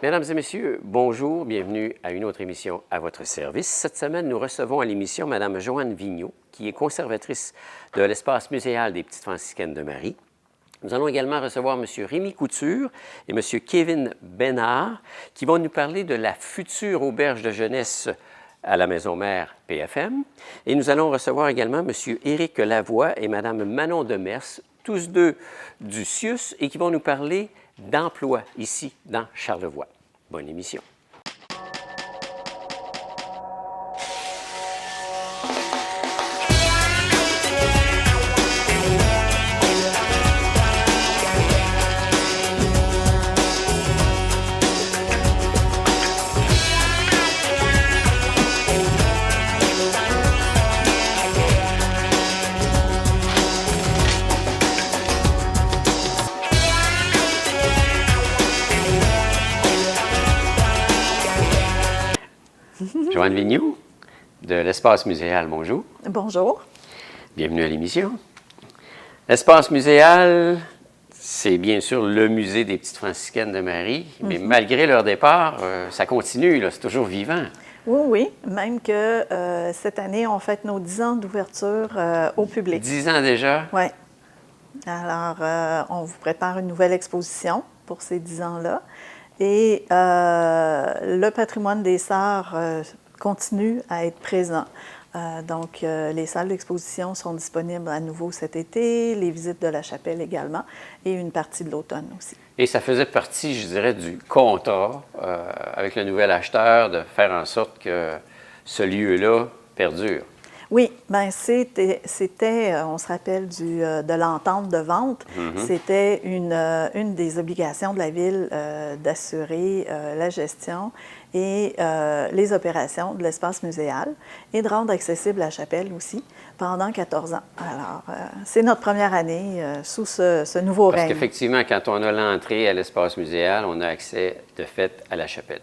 Mesdames et messieurs, bonjour, bienvenue à une autre émission à votre service. Cette semaine, nous recevons à l'émission Mme Joanne Vigneault, qui est conservatrice de l'espace muséal des Petites Franciscaines de Marie. Nous allons également recevoir M. Rémi Couture et M. Kevin Bénard, qui vont nous parler de la future auberge de jeunesse à la Maison Mère PFM. Et nous allons recevoir également M. Éric Lavoie et Mme Manon Demers, tous deux du CIUS, et qui vont nous parler d'emploi ici, dans Charlevoix. Bonne émission. Joanne Vigneault, de l'Espace muséal, bonjour. Bonjour. Bienvenue à l'émission. L'Espace muséal, c'est bien sûr le musée des Petites Franciscaines de Marie, mais malgré leur départ, ça continue, là, c'est toujours vivant. Oui, oui, même que cette année, on fête nos 10 ans d'ouverture au public. 10 ans déjà? Oui. Alors, on vous prépare une nouvelle exposition pour ces 10 ans-là. Et le patrimoine des Sœurs continue à être présent. Donc, les salles d'exposition sont disponibles à nouveau cet été, les visites de la chapelle également, et une partie de l'automne aussi. Et ça faisait partie, je dirais, du contrat avec le nouvel acheteur de faire en sorte que ce lieu-là perdure. Oui, bien c'était, on se rappelle de l'entente de vente, c'était une des obligations de la Ville d'assurer la gestion et les opérations de l'espace muséal et de rendre accessible la chapelle aussi pendant 14 ans. Alors, c'est notre première année sous ce nouveau règne. Parce qu'effectivement, quand on a l'entrée à l'espace muséal, on a accès de fait à la chapelle.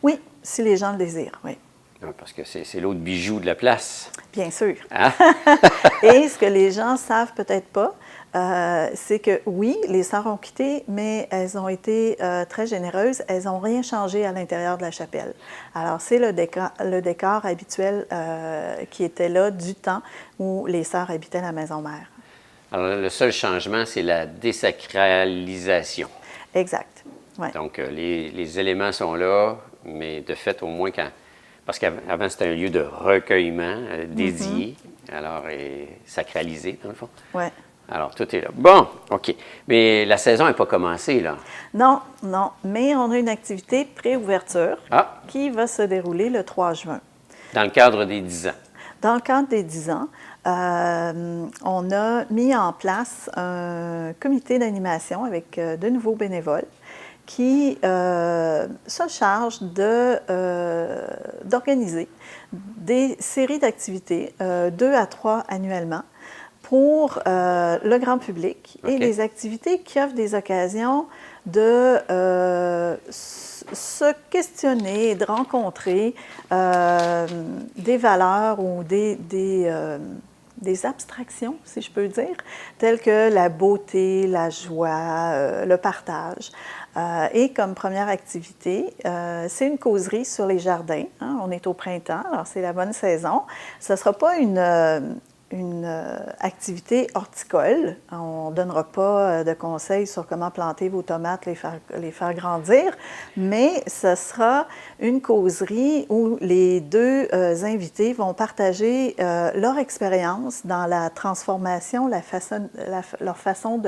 Oui, si les gens le désirent, oui. Parce que c'est l'autre bijou de la place. Bien sûr. Hein? Et ce que les gens ne savent peut-être pas, c'est que oui, les sœurs ont quitté, mais elles ont été très généreuses. Elles n'ont rien changé à l'intérieur de la chapelle. Alors, c'est le décor habituel qui était là du temps où les sœurs habitaient la Maison Mère. Alors, le seul changement, c'est la désacralisation. Exact. Ouais. Donc, les éléments sont là, mais de fait, au moins quand... Parce qu'avant, c'était un lieu de recueillement dédié, alors et sacralisé, dans le fond. Oui. Alors, tout est là. Bon, OK. Mais la saison n'est pas commencée, là. Non, non. Mais on a une activité pré-ouverture qui va se dérouler le 3 juin. Dans le cadre des 10 ans. Dans le cadre des 10 ans, on a mis en place un comité d'animation avec de nouveaux bénévoles qui se charge d'organiser des séries d'activités, 2 à 3 annuellement, pour le grand public et les activités qui offrent des occasions de se questionner et de rencontrer des valeurs ou des abstractions, si je peux dire, telles que la beauté, la joie, le partage. Et comme première activité, c'est une causerie sur les jardins. Hein? On est au printemps, alors c'est la bonne saison. Ce ne sera pas une activité horticole. On ne donnera pas de conseils sur comment planter vos tomates, les faire grandir, mais ce sera une causerie où les deux invités vont partager leur expérience dans la transformation, leur façon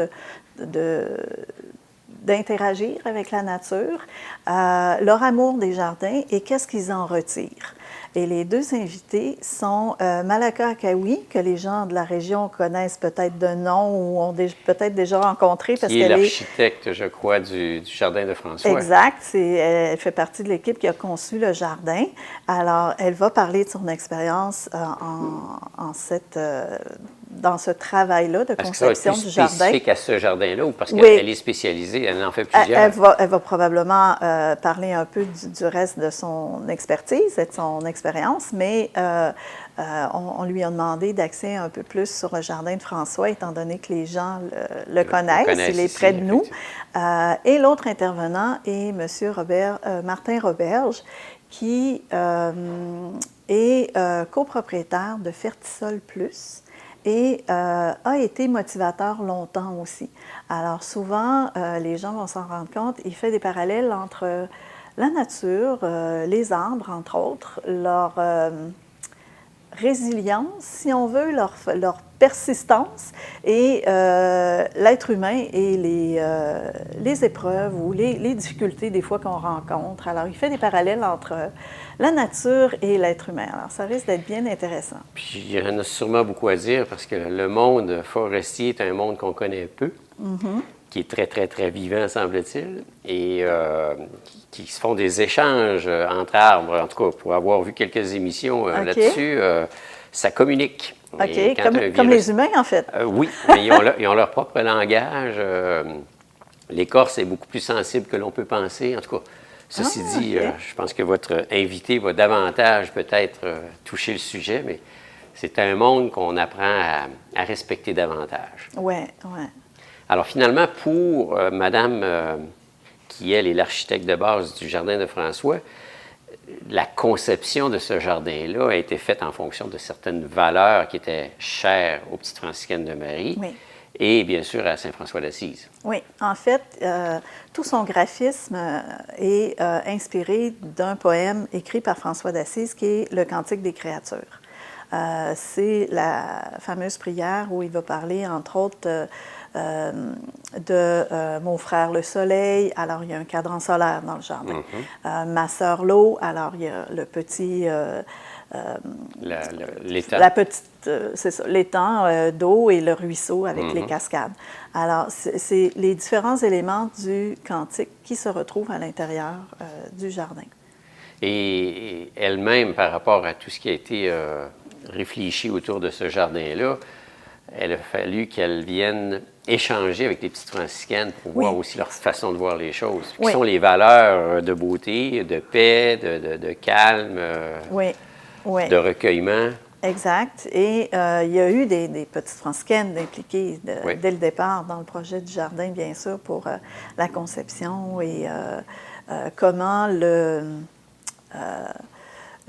d'interagir avec la nature, leur amour des jardins et qu'est-ce qu'ils en retirent. Et les deux invités sont Malaka Akawi, que les gens de la région connaissent peut-être de nom ou ont peut-être déjà rencontré. Parce qui est l'architecte, je crois, du Jardin de François. Exact. Elle fait partie de l'équipe qui a conçu le jardin. Alors, elle va parler de son expérience dans ce travail-là de conception du jardin. Est-ce spécifique à ce jardin-là ou parce qu'elle est spécialisée, elle en fait plusieurs? Elle va probablement parler un peu du reste de son expertise et de son expérience, mais on lui a demandé d'axer un peu plus sur le jardin de François, étant donné que les gens le connaissent, il est près de nous. Et l'autre intervenant est M. Martin Roberge, qui est copropriétaire de Fertisol Plus et a été motivateur longtemps aussi. Alors souvent, les gens vont s'en rendre compte, il fait des parallèles entre la nature, les arbres, entre autres, leur résilience, si on veut, leur persistance, et l'être humain et les épreuves ou les difficultés des fois qu'on rencontre. Alors, il fait des parallèles entre la nature et l'être humain. Alors, ça risque d'être bien intéressant. Puis, il y en a sûrement beaucoup à dire parce que le monde forestier est un monde qu'on connaît peu, qui est très, très, très vivant, semble-t-il, et qui se font des échanges entre arbres. En tout cas, pour avoir vu quelques émissions là-dessus, ça communique. OK, comme les humains, en fait. Oui, mais ils ont leur propre langage. L'écorce est beaucoup plus sensible que l'on peut penser. En tout cas, ceci dit, je pense que votre invité va davantage peut-être toucher le sujet, mais c'est un monde qu'on apprend à respecter davantage. Oui, oui. Alors finalement, pour Madame, qui elle est l'architecte de base du Jardin de François, la conception de ce jardin-là a été faite en fonction de certaines valeurs qui étaient chères aux petites franciscaines de Marie et bien sûr à Saint-François d'Assise. Oui, en fait, tout son graphisme est inspiré d'un poème écrit par François d'Assise qui est Le Cantique des créatures. C'est la fameuse prière où il va parler, entre autres, de mon frère le soleil, alors il y a un cadran solaire dans le jardin. Ma sœur l'eau, alors il y a le petit... l'étang. La petite, c'est ça, l'étang d'eau et le ruisseau avec les cascades. Alors, c'est les différents éléments du cantique qui se retrouvent à l'intérieur du jardin. Et elle-même, par rapport à tout ce qui a été réfléchi autour de ce jardin-là, elle a fallu qu'elle vienne échanger avec les petites franciscaines pour voir aussi leur façon de voir les choses. Qui sont les valeurs de beauté, de paix, de calme, de recueillement. Exact. Et il y a eu des petites franciscaines impliquées dès le départ dans le projet du jardin, bien sûr, pour la conception et comment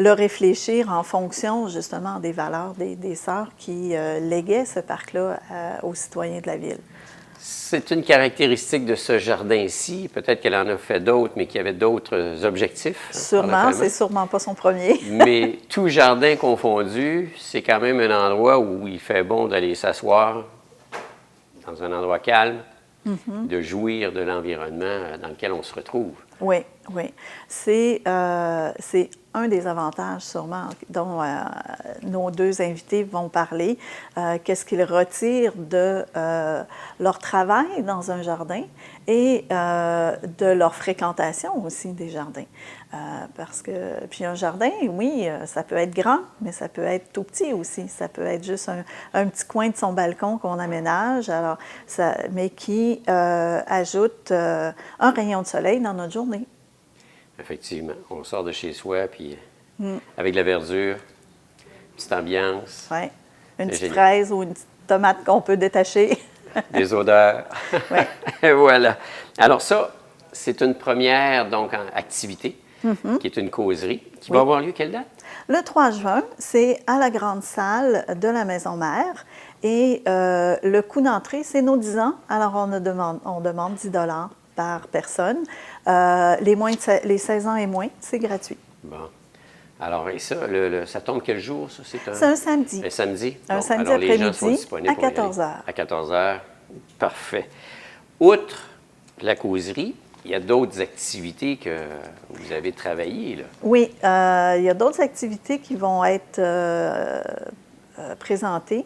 le réfléchir en fonction, justement, des valeurs des sœurs qui léguaient ce parc-là aux citoyens de la ville. C'est une caractéristique de ce jardin-ci. Peut-être qu'elle en a fait d'autres, mais qui avaient d'autres objectifs. Sûrement, c'est sûrement pas son premier. Mais tout jardin confondu, c'est quand même un endroit où il fait bon d'aller s'asseoir dans un endroit calme, de jouir de l'environnement dans lequel on se retrouve. Oui, oui. C'est un des avantages sûrement dont nos deux invités vont parler. Qu'est-ce qu'ils retirent de leur travail dans un jardin et de leur fréquentation aussi des jardins. Parce que, puis un jardin, oui, ça peut être grand, mais ça peut être tout petit aussi. Ça peut être juste un petit coin de son balcon qu'on aménage, alors mais qui ajoute un rayon de soleil dans notre journée. Effectivement. On sort de chez soi, puis avec de la verdure, une petite ambiance. Oui. Une petite fraise ou une petite tomate qu'on peut détacher. Des odeurs. Oui. Voilà. Alors ça, c'est une première donc, activité, qui est une causerie, qui va avoir lieu quelle date? Le 3 juin, c'est à la grande salle de la Maison Mère. Et le coût d'entrée, c'est nos 10 ans. Alors, on demande 10 $ par personne. Les 16 ans et moins, c'est gratuit. Bon. Alors, et ça, ça tombe quel jour, ça? C'est un samedi. Un samedi? Un samedi alors, les gens sont après-midi disponibles à 14 h. À 14 h. Parfait. Outre la causerie, il y a d'autres activités que vous avez travaillées, là. Oui, il y a d'autres activités qui vont être présentées.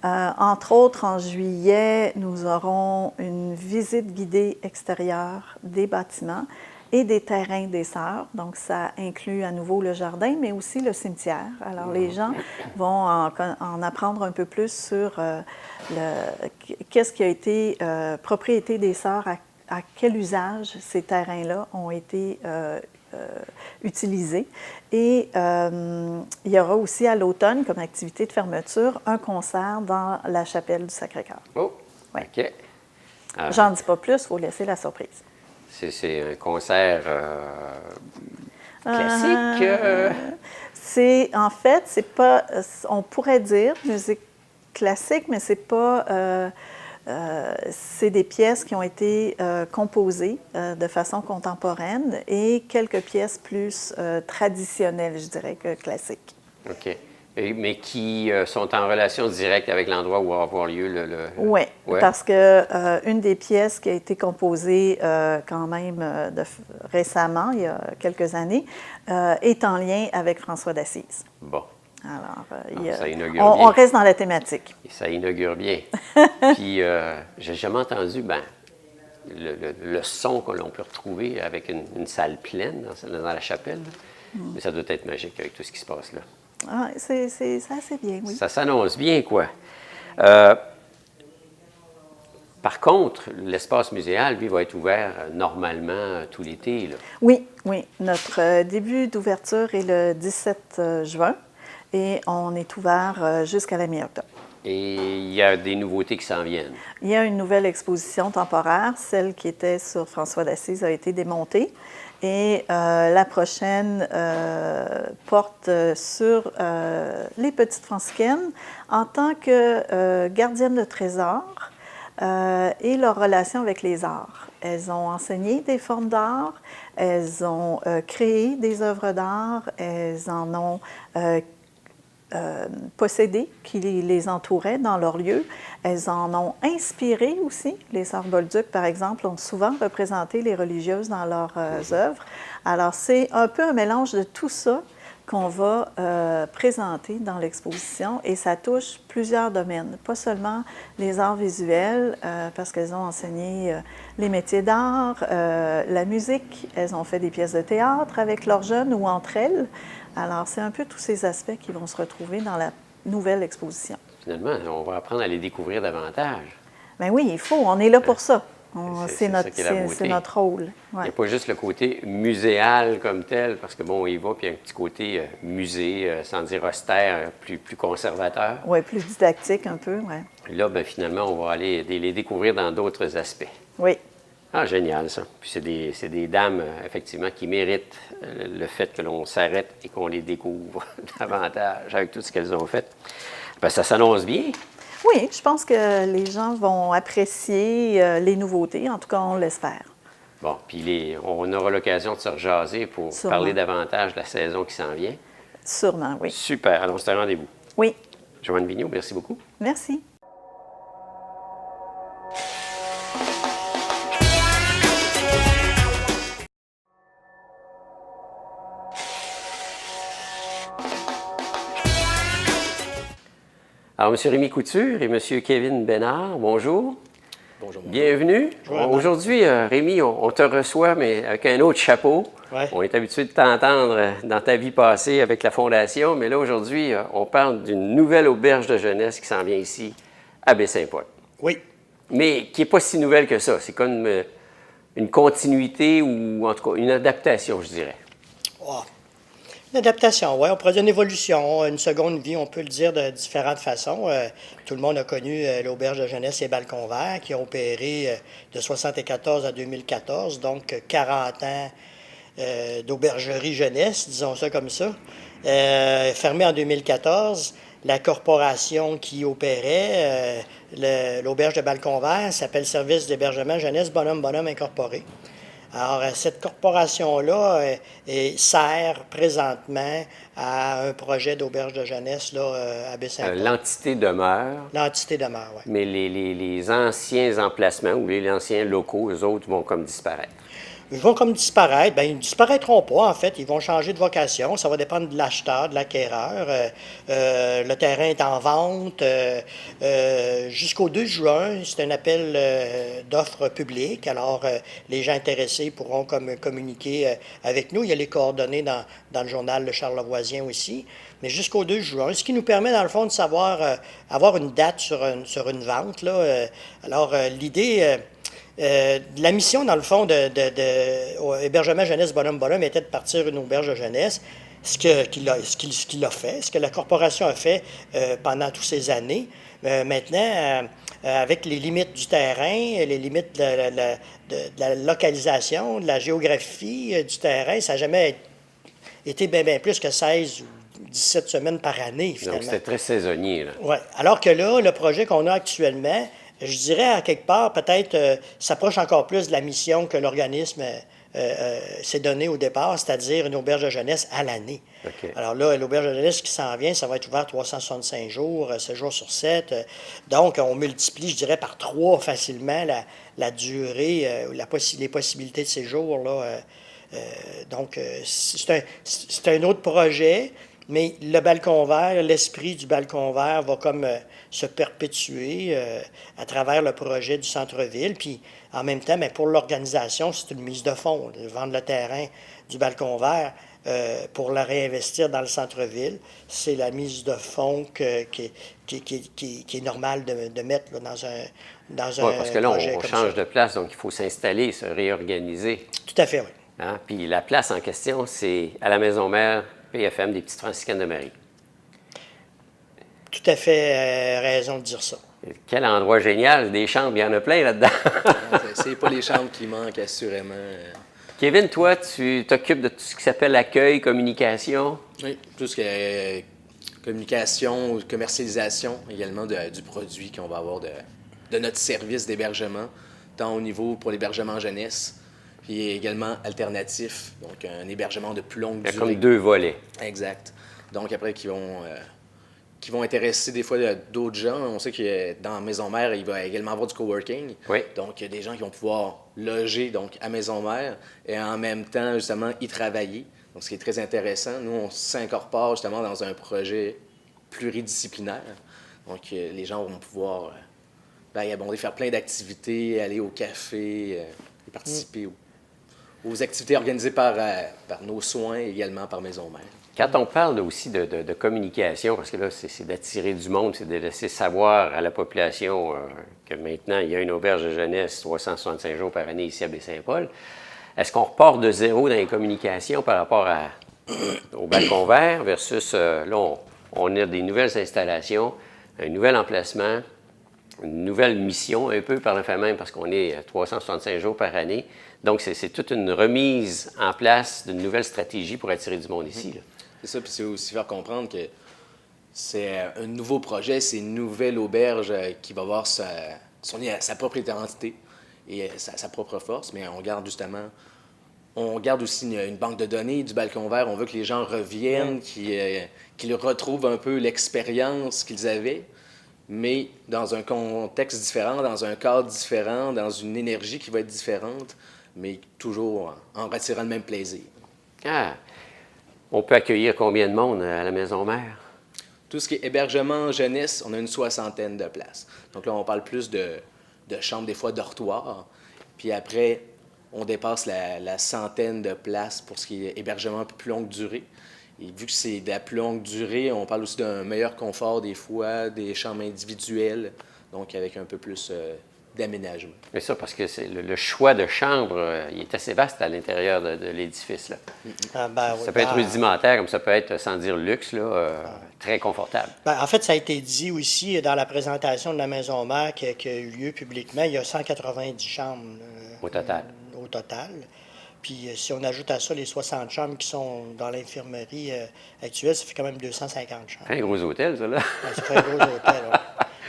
Entre autres, en juillet, nous aurons une visite guidée extérieure des bâtiments et des terrains des sœurs. Donc, ça inclut à nouveau le jardin, mais aussi le cimetière. Alors, les gens vont en apprendre un peu plus sur qu'est-ce qui a été propriété des sœurs à quel usage ces terrains-là ont été utilisés. Et il y aura aussi à l'automne, comme activité de fermeture, un concert dans la chapelle du Sacré-Cœur. Oh, Ouais. OK. J'en dis pas plus, il faut laisser la surprise. C'est un concert classique. C'est, en fait, c'est pas, on pourrait dire musique classique, mais c'est pas, c'est des pièces qui ont été composées de façon contemporaine et quelques pièces plus traditionnelles, je dirais, que classiques. OK. Mais qui sont en relation directe avec l'endroit où va avoir lieu Oui, Ouais. parce que une des pièces qui a été composée quand même récemment, il y a quelques années, est en lien avec François d'Assise. Bon. Alors, ça inaugure bien. on reste dans la thématique. Et ça inaugure bien. Puis, j'ai jamais entendu le son que l'on peut retrouver avec une salle pleine dans la chapelle. Mais ça doit être magique avec tout ce qui se passe là. Ah, c'est assez bien, oui. Ça s'annonce bien, quoi. Par contre, l'espace muséal, lui, va être ouvert normalement tout l'été, là. Oui, oui. Notre début d'ouverture est le 17 juin et on est ouvert jusqu'à la mi-octobre. Et il y a des nouveautés qui s'en viennent. Il y a une nouvelle exposition temporaire. Celle qui était sur François d'Assise a été démontée. Et la prochaine porte sur les petites franciscaines en tant que gardiennes de trésors et leur relation avec les arts. Elles ont enseigné des formes d'art, elles ont créé des œuvres d'art, elles en ont possédé qui les entouraient dans leur lieu. Elles en ont inspiré aussi. Les sœurs Bolduc, par exemple, ont souvent représenté les religieuses dans leurs œuvres. Alors, c'est un peu un mélange de tout ça qu'on va présenter dans l'exposition et ça touche plusieurs domaines, pas seulement les arts visuels, parce qu'elles ont enseigné les métiers d'art, la musique, elles ont fait des pièces de théâtre avec leurs jeunes ou entre elles. Alors, c'est un peu tous ces aspects qui vont se retrouver dans la nouvelle exposition. Finalement, on va apprendre à les découvrir davantage. Bien oui, il faut, on est là pour ça. C'est notre rôle. Ouais. Il n'y a pas juste le côté muséal comme tel, parce que bon, on y va, puis il y a un petit côté musée, sans dire austère, plus conservateur. Oui, plus didactique un peu, oui. Là, bien, finalement, on va aller les découvrir dans d'autres aspects. Oui. Ah, génial, ça. Puis c'est des dames, effectivement, qui méritent le fait que l'on s'arrête et qu'on les découvre davantage avec tout ce qu'elles ont fait. Bien, ça s'annonce bien. Oui, je pense que les gens vont apprécier les nouveautés. En tout cas, on l'espère. Bon, puis on aura l'occasion de se rejaser pour parler davantage de la saison qui s'en vient. Sûrement, oui. Super. Alors, c'est un rendez-vous. Oui. Joanne Vigneault, merci beaucoup. Merci. Alors, M. Rémi Couture et M. Kevin Bénard, bonjour. Bonjour. Bienvenue. Aujourd'hui, Rémi, on te reçoit, mais avec un autre chapeau. Ouais. On est habitué de t'entendre dans ta vie passée avec la Fondation, mais là, aujourd'hui, on parle d'une nouvelle auberge de jeunesse qui s'en vient ici, à Baie-Saint-Paul. Oui. Mais qui n'est pas si nouvelle que ça. C'est comme une continuité ou, en tout cas, une adaptation, je dirais. Oh. Une adaptation, oui. On pourrait dire une évolution, une seconde vie, on peut le dire de différentes façons. Tout le monde a connu l'auberge de jeunesse et Balcons Verts qui ont opéré de 1974 à 2014, donc 40 ans d'aubergerie jeunesse, disons ça comme ça. Fermée en 2014, la corporation qui opérait l'auberge de Balcons Verts s'appelle Service d'hébergement jeunesse Bonhomme Incorporé. Alors, cette corporation-là sert présentement à un projet d'auberge de jeunesse là, à Baie-Saint-Paul. L'entité demeure. L'entité demeure, oui. Mais les anciens emplacements ou les anciens locaux, eux autres, vont comme disparaître. Ils vont comme disparaître. Bien, ils ne disparaîtront pas, en fait. Ils vont changer de vocation. Ça va dépendre de l'acheteur, de l'acquéreur. Le terrain est en vente jusqu'au 2 juin. C'est un appel d'offres publiques. Alors, les gens intéressés pourront communiquer avec nous. Il y a les coordonnées dans le journal Le Charlevoisien aussi. Mais jusqu'au 2 juin, ce qui nous permet, dans le fond, de savoir avoir une date sur une vente. Là. Alors, l'idée... La mission, dans le fond, de Hébergement Jeunesse Bonhomme était de partir une auberge de jeunesse, ce qu'il a fait, ce que la corporation a fait pendant toutes ces années. Maintenant, avec les limites du terrain, les limites de la localisation, de la géographie du terrain, ça n'a jamais été bien plus que 16 ou 17 semaines par année, finalement. Donc, c'était très saisonnier, là. Oui. Alors que là, le projet qu'on a actuellement, je dirais à quelque part, peut-être, s'approche encore plus de la mission que l'organisme s'est donnée au départ, c'est-à-dire une auberge de jeunesse à l'année. OK. Alors là, l'auberge de jeunesse qui s'en vient, ça va être ouvert 365 jours, 7 jours sur 7. Donc, on multiplie, je dirais, par 3 facilement la durée, les possibilités de séjour, là. Donc, c'est un autre projet. Mais le balcon vert, l'esprit du balcon vert va comme se perpétuer à travers le projet du centre-ville. Puis en même temps, bien, pour l'organisation, c'est une mise de fonds. Vendre le terrain du balcon vert pour le réinvestir dans le centre-ville, c'est la mise de fonds qui est normale de mettre là, dans un Oui, parce que là, projet on comme change ça. de place, donc il faut s'installer, se réorganiser. Tout à fait, oui. Hein? Puis la place en question, c'est à la Maison Mère PFM des Petites Franciscaines de Marie. Tout à fait raison de dire ça. Quel endroit génial! Des chambres, il y en a plein là-dedans. C'est pas les chambres qui manquent, assurément. Kevin, toi, tu t'occupes de tout ce qui s'appelle l'accueil, communication. Oui, tout ce qui est communication, commercialisation également du produit qu'on va avoir de notre service d'hébergement, tant au niveau pour l'hébergement jeunesse, puis également alternatif, donc un hébergement de plus longue Il y a durée. comme 2 volets. Exact. Donc après, qui vont intéresser des fois d'autres gens. On sait que dans Maison Mère, il va également avoir du coworking. Oui. Donc, il y a des gens qui vont pouvoir loger donc, à Maison Mère et en même temps, justement, y travailler. Donc, ce qui est très intéressant. Nous, on s'incorpore justement dans un projet pluridisciplinaire. Donc, les gens vont pouvoir faire plein d'activités, aller au café, et participer aux activités organisées par nos soins et également par Maison Mère. Quand on parle aussi de communication, parce que là, c'est d'attirer du monde, c'est de laisser savoir à la population que maintenant, il y a une auberge de jeunesse 365 jours par année ici à Baie-Saint-Paul, est-ce qu'on repart de zéro dans les communications par rapport au balcon vert versus, là, on a des nouvelles installations, un nouvel emplacement, une nouvelle mission un peu par le fait même parce qu'on est 365 jours par année. Donc, c'est toute une remise en place d'une nouvelle stratégie pour attirer du monde ici, là. C'est ça, puis c'est aussi faire comprendre que c'est un nouveau projet, c'est une nouvelle auberge qui va avoir sa propre identité et sa propre force, mais on garde aussi une banque de données du balcon vert. On veut que les gens reviennent, qu'ils retrouvent un peu l'expérience qu'ils avaient, mais dans un contexte différent, dans un cadre différent, dans une énergie qui va être différente, mais toujours en retirant le même plaisir. Ah! On peut accueillir combien de monde à la Maison Mère? Tout ce qui est hébergement jeunesse, on a une 60aine de places. Donc là, on parle plus de chambres, des fois dortoirs. Puis après, on dépasse la centaine de places pour ce qui est hébergement plus longue durée. Et vu que c'est de la plus longue durée, on parle aussi d'un meilleur confort des fois, des chambres individuelles, donc avec un peu plus d'aménagement. C'est ça, parce que le choix de chambre, il est assez vaste à l'intérieur de l'édifice, là. Ça peut être rudimentaire, comme ça peut être, sans dire luxe, là, très confortable. En fait, ça a été dit aussi dans la présentation de la Maison Mère qui a eu lieu publiquement. Il y a 190 chambres Au total. Au total. Puis si on ajoute à ça les 60 chambres qui sont dans l'infirmerie actuelle, ça fait quand même 250 chambres. Un gros hôtel, ça, là. Ça fait un gros hôtel, ouais.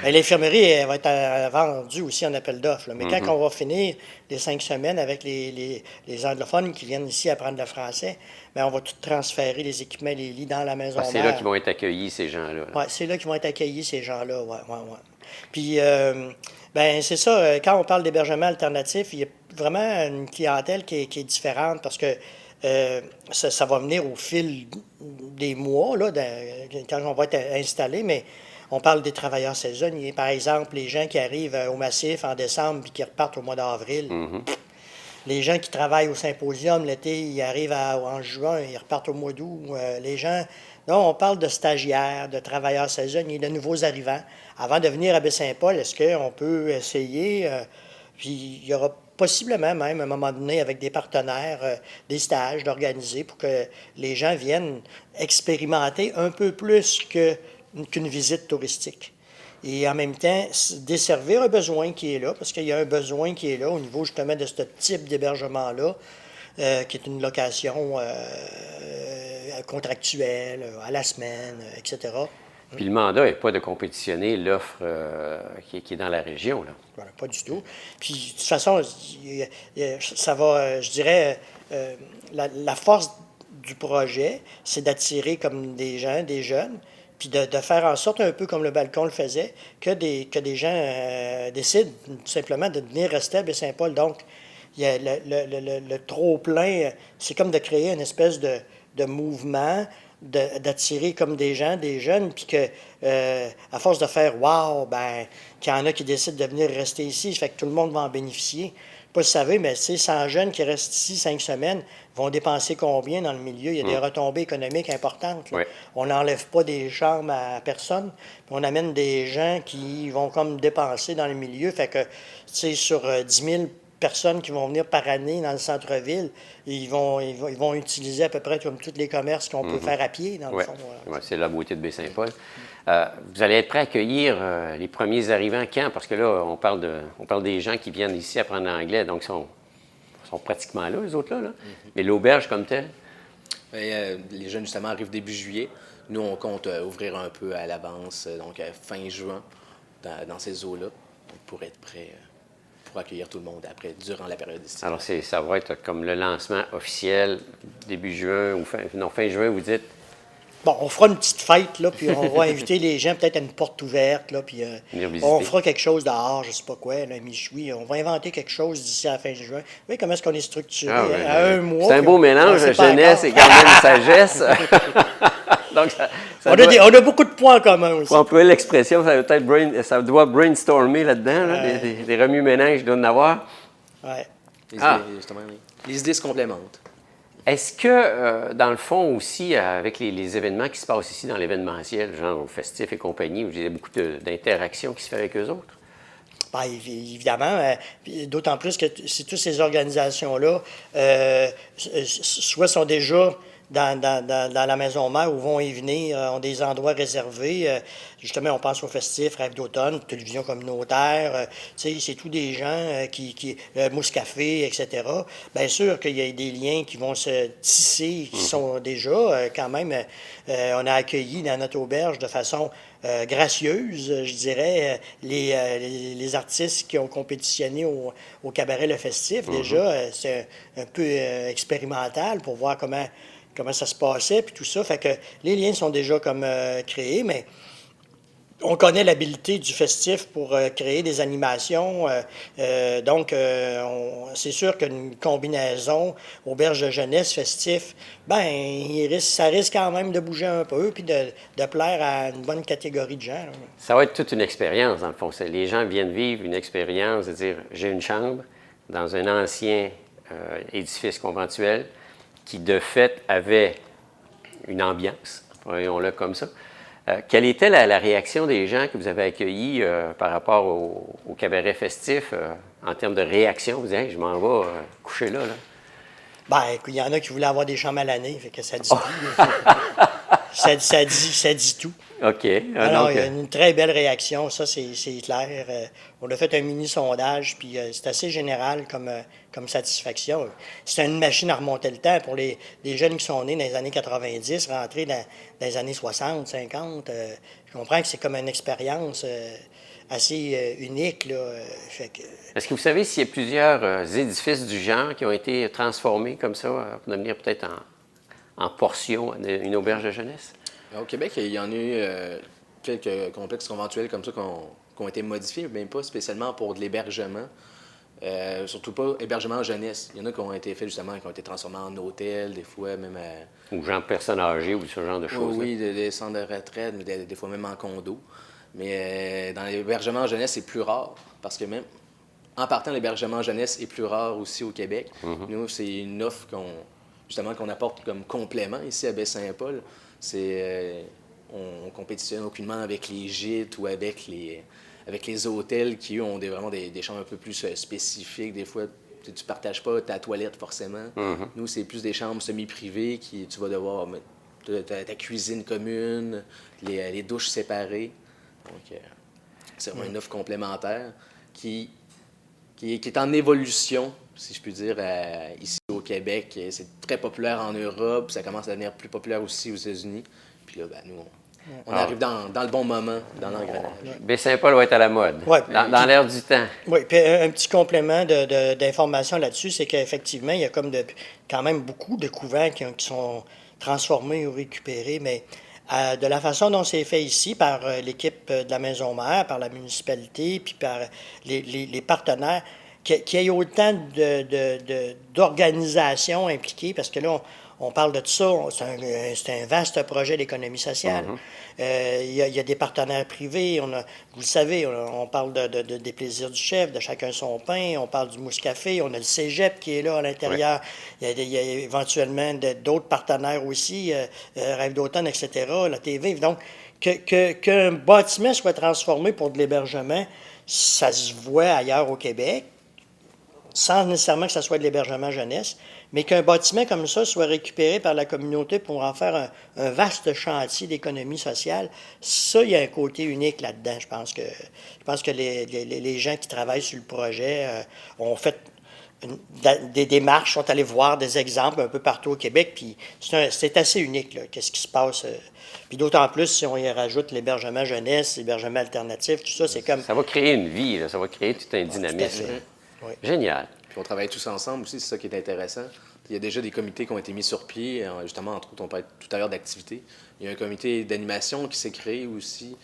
L'infirmerie elle va être vendue aussi en appel d'offres. Mais quand on va finir les 5 semaines avec les anglophones qui viennent ici apprendre le français, bien, on va tout transférer, les équipements, les lits dans la Maison Mère. C'est là qu'ils vont être accueillis, ces gens-là. Oui, c'est là qu'ils vont être accueillis, ces gens-là. Ouais. Puis, c'est ça, quand on parle d'hébergement alternatif, il y a vraiment une clientèle qui est différente parce que ça va venir au fil des mois, là, quand on va être installé, mais on parle des travailleurs saisonniers. Par exemple, les gens qui arrivent au Massif en décembre puis qui repartent au mois d'avril. Les gens qui travaillent au symposium l'été, ils arrivent en juin, ils repartent au mois d'août. Les gens... Non, on parle de stagiaires, de travailleurs saisonniers, de nouveaux arrivants. Avant de venir à Baie-Saint-Paul, est-ce qu'on peut essayer Puis il y aura possiblement même, à un moment donné, avec des partenaires, des stages d'organiser pour que les gens viennent expérimenter un peu plus qu'une visite touristique. Et en même temps, desservir un besoin qui est là, parce qu'il y a un besoin qui est là au niveau justement de ce type d'hébergement-là, qui est une location contractuelle, à la semaine, etc. Puis le mandat n'est pas de compétitionner l'offre qui est dans la région, là. Voilà, pas du tout. Puis, de toute façon, ça va, je dirais, la force du projet, c'est d'attirer comme des gens, des jeunes, puis de faire en sorte, un peu comme le balcon le faisait, que des gens décident tout simplement de venir rester à Baie-Saint-Paul. Donc, il y a le trop-plein, c'est comme de créer une espèce de mouvement, d'attirer comme des gens, des jeunes, puis que à force de faire wow, ben qu'il y en a qui décident de venir rester ici, ça fait que tout le monde va en bénéficier. Pas si vous savez, mais c'est 100 jeunes qui restent ici 5 semaines vont dépenser combien dans le milieu? Il y a des retombées économiques importantes. Oui. On n'enlève pas des chambres à personne, puis on amène des gens qui vont comme dépenser dans le milieu. Fait que, tu sais, sur 10 000 personnes qui vont venir par année dans le centre-ville, ils vont utiliser à peu près comme tous les commerces qu'on peut faire à pied, dans le fond. Ouais, c'est la beauté de Baie-Saint-Paul. Vous allez être prêt à accueillir les premiers arrivants quand? Parce que là, on parle des gens qui viennent ici apprendre l'anglais, donc ils sont pratiquement là, les autres-là. Là. Mais l'auberge comme telle? Les jeunes, justement, arrivent début juillet. Nous, on compte ouvrir un peu à l'avance, donc fin juin, dans ces eaux-là, pour être prêt pour accueillir tout le monde après, durant la période estivale. Alors, ça va être comme le lancement officiel début juin ou fin juin, vous dites? Bon, on fera une petite fête, là, puis on va inviter les gens peut-être à une porte ouverte, là, puis on fera quelque chose dehors, je sais pas quoi, là, mi-juillet. On va inventer quelque chose d'ici à la fin de juin. Vous voyez comment est-ce qu'on est structuré à un mois? C'est un beau mélange de jeunesse et quand même sagesse. Donc, on a beaucoup de points en commun aussi. Pour employer l'expression, ça doit brainstormer là-dedans, là, des remue-ménages, il doit en avoir. Ouais. Les idées se complémentent. Est-ce que, dans le fond aussi, avec les événements qui se passent ici dans l'événementiel, genre au festif et compagnie, où il y a beaucoup d'interactions qui se font avec eux autres? Bien, évidemment, d'autant plus que si toutes ces organisations-là, soit sont déjà dans la maison mère ou vont y venir, ont des endroits réservés. Justement, on pense au festif, Rêve d'automne, télévision communautaire. Tu sais, c'est tous des gens qui Mousse Café, etc. Bien sûr qu'il y a des liens qui vont se tisser, qui sont déjà quand même, on a accueilli dans notre auberge de façon gracieuse, je dirais, les artistes qui ont compétitionné au Cabaret Le Festif. Déjà, c'est un peu expérimental pour voir comment ça se passait, puis tout ça. Fait que les liens sont déjà comme créés, mais on connaît l'habileté du festif pour créer des animations. Donc, c'est sûr qu'une combinaison auberge de jeunesse, festif, ça risque quand même de bouger un peu puis de plaire à une bonne catégorie de gens. Là. Ça va être toute une expérience, dans le fond. Les gens viennent vivre une expérience de dire, j'ai une chambre dans un ancien édifice conventuel qui, de fait, avait une ambiance, voyons-le comme ça. Quelle était la réaction des gens que vous avez accueillis par rapport au cabaret festif en termes de réaction? Vous dites, hey, je m'en vais coucher là. Il y en a qui voulaient avoir des chambres à l'année, fait que ça dit tout. ça dit tout. OK. Alors, il y a une très belle réaction, ça, c'est clair. On a fait un mini-sondage, puis c'est assez général comme satisfaction. C'est une machine à remonter le temps pour les jeunes qui sont nés dans les années 90, rentrés dans les années 60, 50. Je comprends que c'est comme une expérience assez unique. Là, Est-ce que vous savez s'il y a plusieurs édifices du genre qui ont été transformés comme ça pour devenir peut-être en portion une auberge de jeunesse? Au Québec, il y en a eu quelques complexes conventuels comme ça qui ont été modifiés, mais pas spécialement pour de l'hébergement. Surtout pas hébergement jeunesse. Il y en a qui ont été faits justement, qui ont été transformés en hôtel, des fois même ou genre personnes âgées ou ce genre de choses. Oui, des centres de retraite, mais des fois même en condo. Mais dans l'hébergement jeunesse, c'est plus rare parce que même en partant, l'hébergement jeunesse est plus rare aussi au Québec. Nous, c'est une offre qu'on apporte comme complément ici à Baie-Saint-Paul. On compétitionne aucunement avec les gîtes ou avec avec les hôtels qui, eux, ont vraiment des chambres un peu plus spécifiques. Des fois, tu ne partages pas ta toilette forcément. Nous, c'est plus des chambres semi-privées qui tu vas devoir mettre ta cuisine commune, les douches séparées. Donc, c'est vraiment une offre complémentaire qui est en évolution, si je puis dire, ici au Québec. C'est très populaire en Europe, ça commence à devenir plus populaire aussi aux États-Unis. Puis là, nous, on arrive dans le bon moment, dans l'engrenage. Baie-Saint-Paul va être à la mode, Ouais, dans l'air du temps. Oui, puis un petit complément d'information là-dessus, c'est qu'effectivement, il y a comme quand même beaucoup de couvents qui sont transformés ou récupérés, mais de la façon dont c'est fait ici par l'équipe de la Maison Mère, par la municipalité, puis par les partenaires, qu'il y ait autant d'organisations impliquées, parce que là, on parle de tout ça, c'est un vaste projet d'économie sociale. Il y a des partenaires privés, vous le savez, on parle des plaisirs du chef, de chacun son pain, on parle du Mousse-Café, on a le cégep qui est là à l'intérieur, il y a éventuellement d'autres partenaires aussi, Rêve d'automne, etc., la TV. Donc, qu'un bâtiment soit transformé pour de l'hébergement, ça se voit ailleurs au Québec, sans nécessairement que ça soit de l'hébergement jeunesse, mais qu'un bâtiment comme ça soit récupéré par la communauté pour en faire un vaste chantier d'économie sociale, ça, il y a un côté unique là-dedans. Je pense que les gens qui travaillent sur le projet ont fait des démarches, sont allés voir des exemples un peu partout au Québec, puis c'est assez unique, là, qu'est-ce qui se passe. Puis d'autant plus si on y rajoute l'hébergement jeunesse, l'hébergement alternatif, tout ça, c'est comme... Ça va créer une vie, là, ça va créer tout un dynamisme. Oui. Génial. Puis on travaille tous ensemble aussi, c'est ça qui est intéressant. Il y a déjà des comités qui ont été mis sur pied, justement, entre autres, on parlait tout à l'heure d'activités. Il y a un comité d'animation qui s'est créé aussi,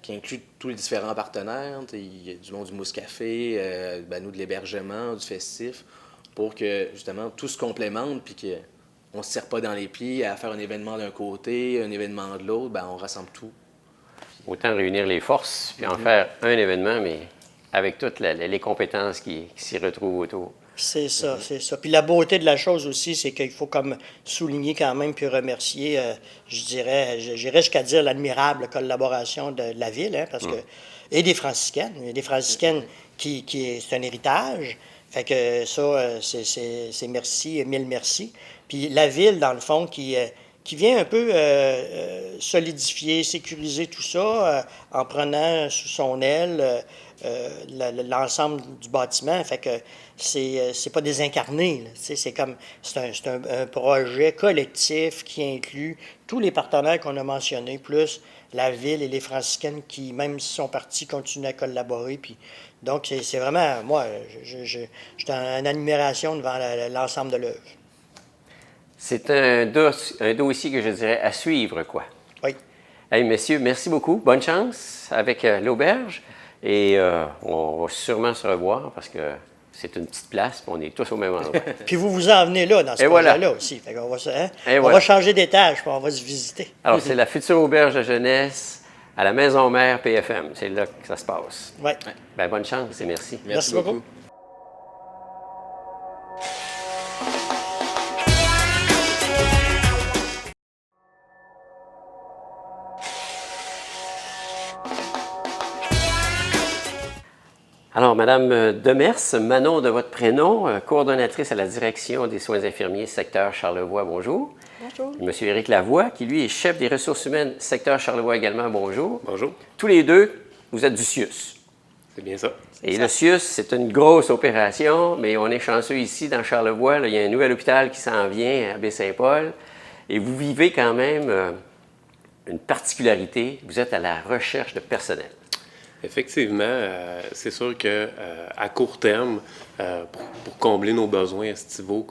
qui inclut tous les différents partenaires. Il y a du monde du Mousse-Café, nous de l'hébergement, du festif, pour que, justement, tout se complémente, puis qu'on ne se serre pas dans les pieds à faire un événement d'un côté, un événement de l'autre, on rassemble tout. Autant réunir les forces, puis en faire un événement, mais avec toutes les compétences qui s'y retrouvent autour. C'est ça, c'est ça. Puis la beauté de la chose aussi, c'est qu'il faut comme souligner quand même puis remercier, j'irais jusqu'à dire l'admirable collaboration de la ville, hein, parce que et des franciscaines. Il y a des franciscaines c'est un héritage. Fait que ça, c'est merci, mille merci. Puis la ville, dans le fond, qui vient un peu solidifier, sécuriser tout ça en prenant sous son aile l'ensemble du bâtiment. Fait que c'est pas désincarné. C'est un projet collectif qui inclut tous les partenaires qu'on a mentionnés, plus la ville et les franciscaines qui, même s'ils sont partis, continuent à collaborer. Puis, donc, c'est vraiment, moi, je suis en admiration devant l'ensemble de l'œuvre. C'est un dossier que je dirais à suivre, quoi. Oui. Hey, messieurs, merci beaucoup. Bonne chance avec l'auberge. Et on va sûrement se revoir parce que c'est une petite place, puis on est tous au même endroit. Puis vous en venez là, dans ce projet-là aussi. Fait qu'on va, va changer d'étage, puis on va se visiter. Alors, c'est la future auberge de jeunesse à la Maison Mère PFM. C'est là que ça se passe. Oui. Bien, bonne chance et merci. Merci beaucoup. Alors, Madame Demers, Manon de votre prénom, coordonnatrice à la direction des soins infirmiers, secteur Charlevoix, bonjour. Bonjour. Monsieur Éric Lavoie, qui lui est chef des ressources humaines, secteur Charlevoix également, bonjour. Bonjour. Tous les deux, vous êtes du CIUS. C'est bien ça. Et le CIUS, c'est une grosse opération, mais on est chanceux ici, dans Charlevoix. Là, il y a un nouvel hôpital qui s'en vient à Baie-Saint-Paul. Et vous vivez quand même une particularité, vous êtes à la recherche de personnel. Effectivement, c'est sûr que à court terme, pour combler nos besoins estivaux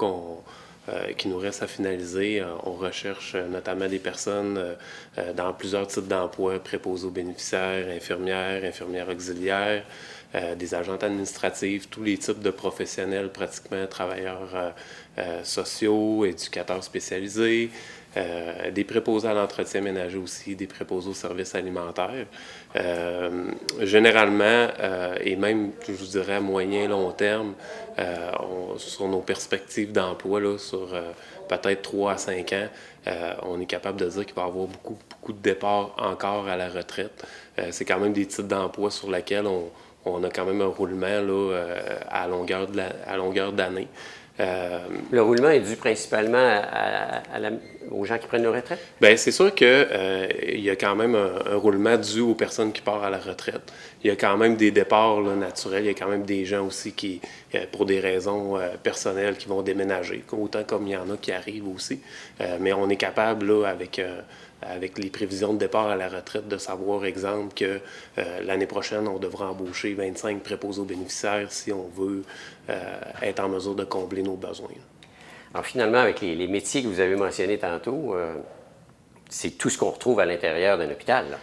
qui nous restent à finaliser, on recherche notamment des personnes dans plusieurs types d'emplois, préposés aux bénéficiaires, infirmières auxiliaires, des agentes administratives, tous les types de professionnels pratiquement, travailleurs sociaux, éducateurs spécialisés. des préposés à l'entretien ménager aussi, des préposés aux services alimentaires. Généralement, et même, je vous dirais, à moyen long terme, sur nos perspectives d'emploi, là, sur peut-être 3 à 5 ans, on est capable de dire qu'il va y avoir beaucoup de départs encore à la retraite. C'est quand même des titres d'emploi sur lesquels on a quand même un roulement là, à longueur d'année. Le roulement est dû principalement aux gens qui prennent leur retraite? Bien, c'est sûr qu'il y a quand même un roulement dû aux personnes qui partent à la retraite. Il y a quand même des départs là, naturels. Il y a quand même des gens aussi qui, pour des raisons personnelles, qui vont déménager, autant comme il y en a qui arrivent aussi. Mais on est capable, là, avec les prévisions de départ à la retraite, de savoir, exemple, que l'année prochaine, on devra embaucher 25 préposés aux bénéficiaires si on veut être en mesure de combler nos besoins. Alors finalement, avec les métiers que vous avez mentionnés tantôt, c'est tout ce qu'on retrouve à l'intérieur d'un hôpital, là.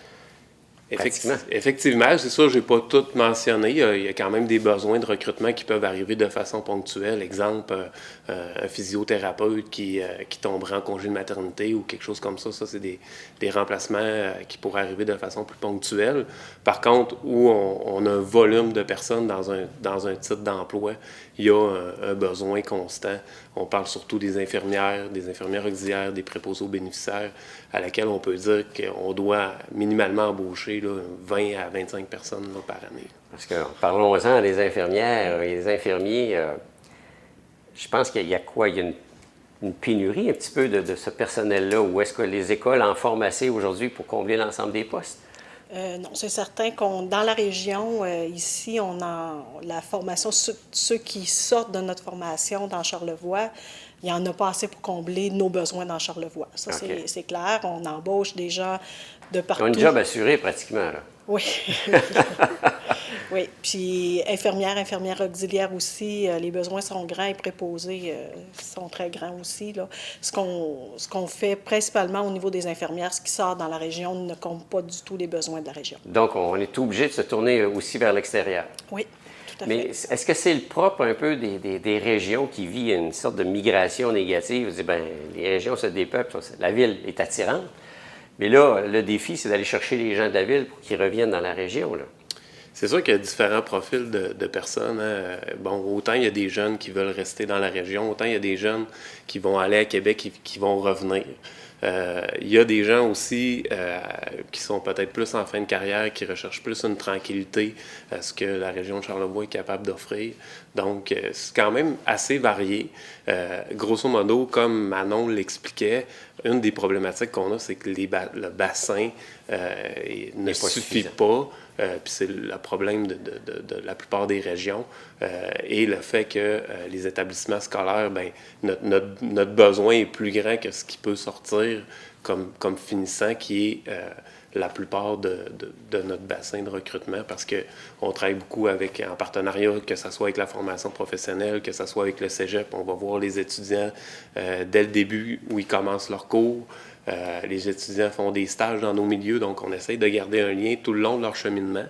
Effectivement, c'est sûr, je n'ai pas tout mentionné. Il y a quand même des besoins de recrutement qui peuvent arriver de façon ponctuelle. Exemple, un physiothérapeute qui tomberait en congé de maternité ou quelque chose comme ça. Ça, c'est des remplacements qui pourraient arriver de façon plus ponctuelle. Par contre, où on a un volume de personnes dans un titre d'emploi, il y a un besoin constant. On parle surtout des infirmières auxiliaires, des préposés aux bénéficiaires, à laquelle on peut dire qu'on doit minimalement embaucher là, 20 à 25 personnes là, par année. Parce que parlons-en des infirmières et des infirmiers. Je pense qu'il y a quoi? Il y a une pénurie un petit peu de ce personnel-là. Ou est-ce que les écoles en forment assez aujourd'hui pour combler l'ensemble des postes? Non, c'est certain qu'on dans la région, ici, on a la formation, ceux qui sortent de notre formation dans Charlevoix, il n'y en a pas assez pour combler nos besoins dans Charlevoix. Ça, Okay. c'est clair. On embauche des gens de partout. Ils ont une job assurée pratiquement, là. Oui. Oui. Puis infirmières auxiliaires aussi, les besoins sont grands et préposés sont très grands aussi, là. Ce qu'on fait principalement au niveau des infirmières, ce qui sort dans la région ne compte pas du tout les besoins de la région. Donc, on est obligé de se tourner aussi vers l'extérieur. Oui, tout à Mais fait. est-ce que c'est le propre un peu des régions qui vivent une sorte de migration négative? Je dis, ben, les régions se dépeuplent, la ville est attirante. Mais là, le défi, c'est d'aller chercher les gens de la ville pour qu'ils reviennent dans la région, là. C'est sûr qu'il y a différents profils de personnes. Hein. Bon, autant il y a des jeunes qui veulent rester dans la région, autant il y a des jeunes qui vont aller à Québec et qui vont revenir. Il y a des gens aussi qui sont peut-être plus en fin de carrière, qui recherchent plus une tranquillité, ce que la région de Charlevoix est capable d'offrir. Donc, c'est quand même assez varié. Grosso modo, comme Manon l'expliquait, une des problématiques qu'on a, c'est que le bassin ne suffit pas. Puis c'est le problème de la plupart des régions. Et le fait que les établissements scolaires, bien, notre besoin est plus grand que ce qui peut sortir comme finissant, qui est la plupart de notre bassin de recrutement, parce qu'on travaille beaucoup en partenariat, que ce soit avec la formation professionnelle, que ce soit avec le cégep. On va voir les étudiants dès le début où ils commencent leur cours. Les étudiants font des stages dans nos milieux, donc on essaye de garder un lien tout le long de leur cheminement.